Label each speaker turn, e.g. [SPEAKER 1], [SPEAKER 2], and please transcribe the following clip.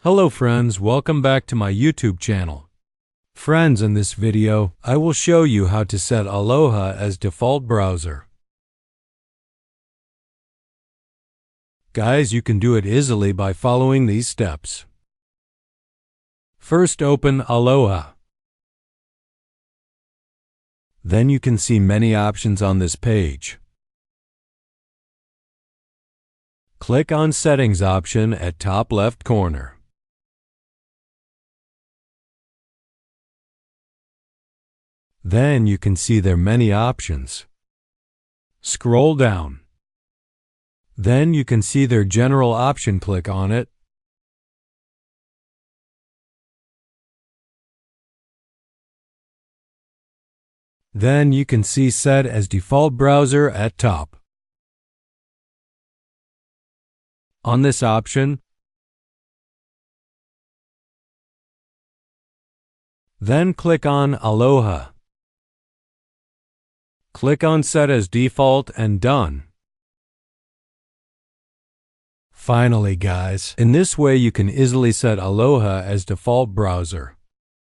[SPEAKER 1] Hello friends, welcome back to my YouTube channel. Friends, in this video, I will show you how to set Aloha as default browser. Guys, you can do it easily by following these steps. First, open Aloha. Then you can see many options on this page. Click on Settings option at top left corner. Then you can see there are many options. Scroll down. Then you can see their general option. Click on it. Then you can see Set as default browser at top. On this option, then click on Aloha. Click on Set as Default and Done. Finally, guys, in this way you can easily set Aloha as default browser.